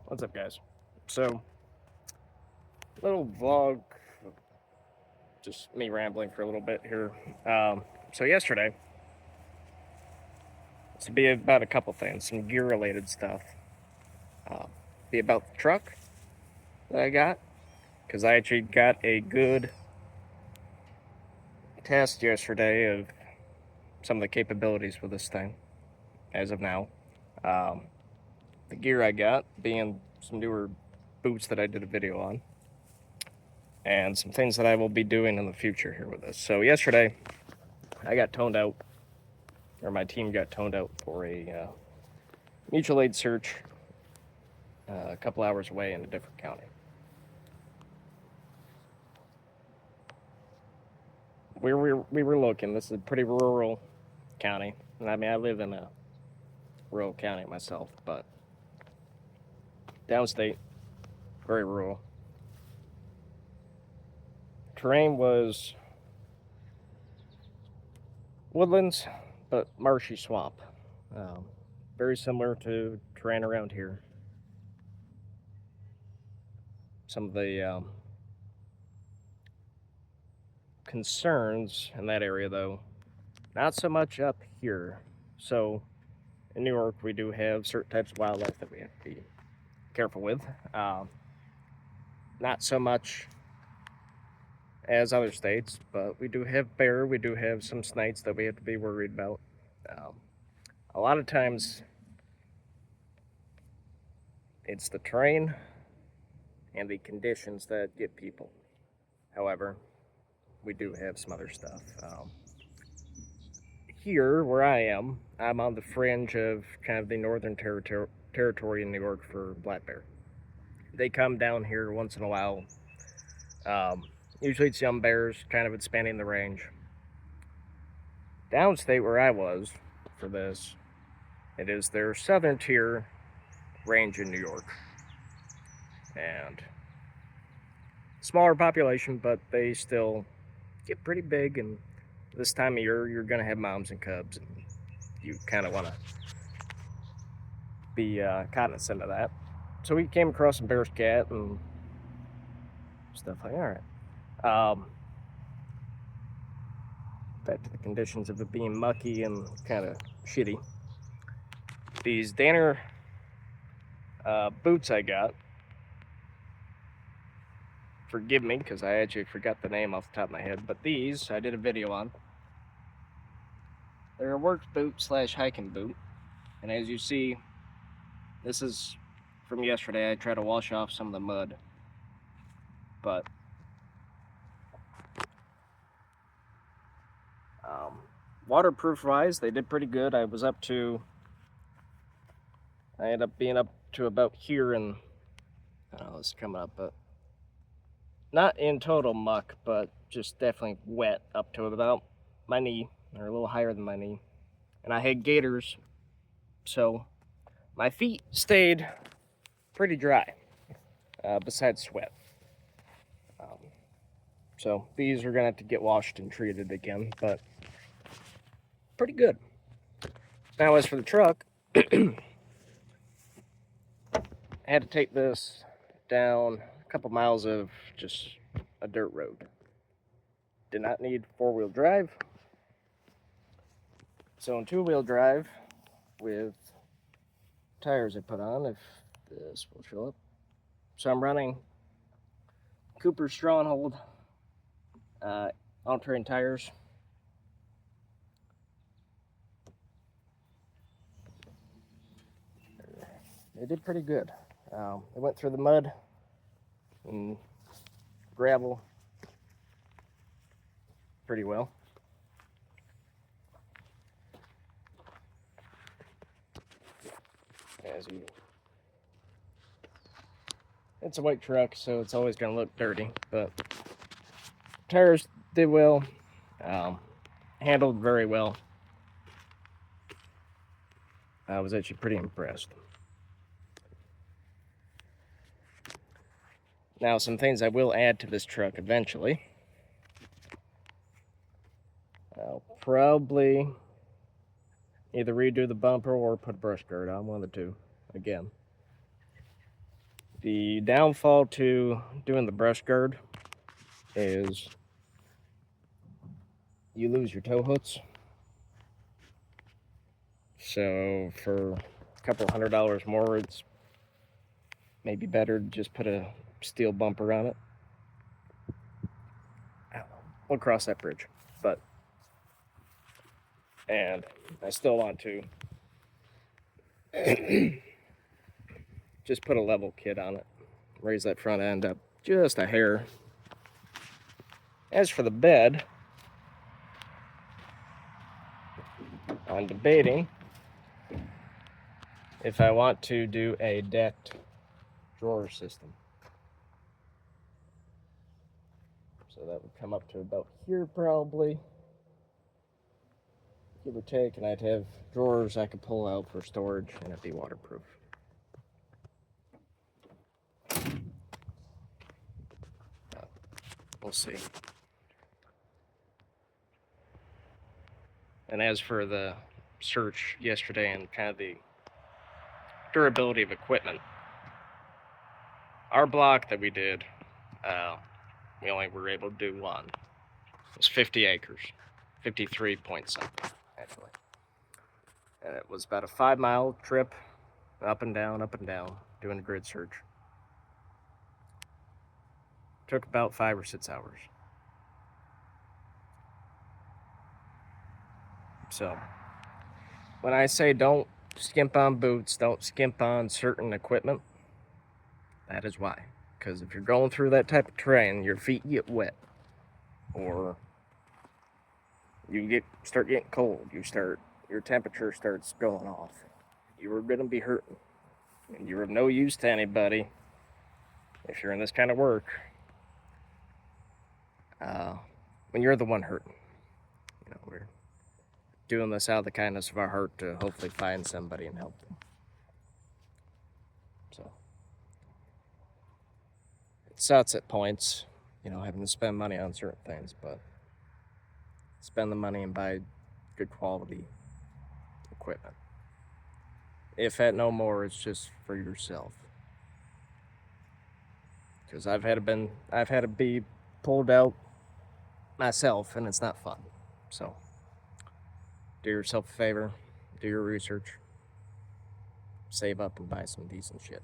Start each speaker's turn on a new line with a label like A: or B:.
A: What's up, guys? So, little vlog, just me rambling for a little bit here. So yesterday, to be about a couple things, some gear-related stuff. Uh, be about the truck that I got, because I actually got a good test yesterday of some of the capabilities with this thing, as of now. Um, the gear I got being some newer boots that I did a video on, and some things that I will be doing in the future here with this. So yesterday, I got toned out, or my team got toned out for a mutual aid search a couple hours away in a different county. We were looking. This is a pretty rural county, and I mean I live in a rural county myself, but downstate, very rural. Terrain was woodlands, but marshy swamp. Um, Very similar to terrain around here. Some of the concerns in that area, though, not so much up here. So in New York, we do have certain types of wildlife that we have to be careful with. Not so much as other states, but we do have bear, we do have some snakes that we have to be worried about. Um, a lot of times, it's the terrain and the conditions that get people. However, we do have some other stuff. Here, where I am, I'm on the fringe of kind of the northern territory in New York for black bear. They come down here once in a while. Um, Usually it's young bears, kind of expanding the range. Downstate, where I was for this, it is their southern tier range in New York. And smaller population, but they still get pretty big. And this time of year, you're going to have moms and cubs, and you kind of want to be cognizant of that. So we came across some bear scat and stuff like all right. Back to the conditions of it being mucky and kind of shitty. These Danner boots I got, forgive me because I actually forgot the name off the top of my head, but these I did a video on. They're a work boot slash hiking boot, and as you see, this is from yesterday. I tried to wash off some of the mud, but waterproof wise, they did pretty good. I ended up being up to about here, and I don't know, it's coming up, but not in total muck, but just definitely wet up to about my knee, or a little higher than my knee. And I had gaiters, so my feet stayed pretty dry, besides sweat. So these are gonna have to get washed and treated again, but pretty good. Now, as for the truck, I had to take this down a couple miles of just a dirt road. Did not need four-wheel drive. So in two-wheel drive with tires I put on, if this will show up. So I'm running Cooper Stronghold all-terrain tires. They did pretty good. They went through the mud and gravel pretty well. It's a white truck, so it's always going to look dirty, but tires did well, handled very well. I was actually pretty impressed. Now, some things I will add to this truck eventually. I'll probably either redo the bumper or put a brush guard on, one of the two, again. The downfall to doing the brush guard is you lose your tow hooks. So for a couple $100 more, it's maybe better to just put a steel bumper on it. I don't know. We'll cross that bridge. And I still want to just put a level kit on it. Raise that front end up just a hair. As for the bed, I'm debating if I want to do a decked drawer system. So that would come up to about here probably, give or take, and I'd have drawers I could pull out for storage and it'd be waterproof. We'll see. And as for the search yesterday and kind of the durability of equipment, our block that we did, we only were able to do one. It was 50 acres, 53 point something, actually. And it was about a 5-mile trip, up and down, doing a grid search. Took about 5 or 6 hours. So, when I say don't skimp on boots, don't skimp on certain equipment, that is why. Because if you're going through that type of terrain, your feet get wet, or you start getting cold, your temperature starts going off. You are going to be hurting, and you're of no use to anybody if you're in this kind of work when you're the one hurting. You know, we're doing this out of the kindness of our heart to hopefully find somebody and help them. So it sucks at points, you know, having to spend money on certain things, but spend the money and buy good quality equipment. If at no more, it's just for yourself. Because I've had to be pulled out myself, and it's not fun. So do yourself a favor, do your research, save up and buy some decent shit.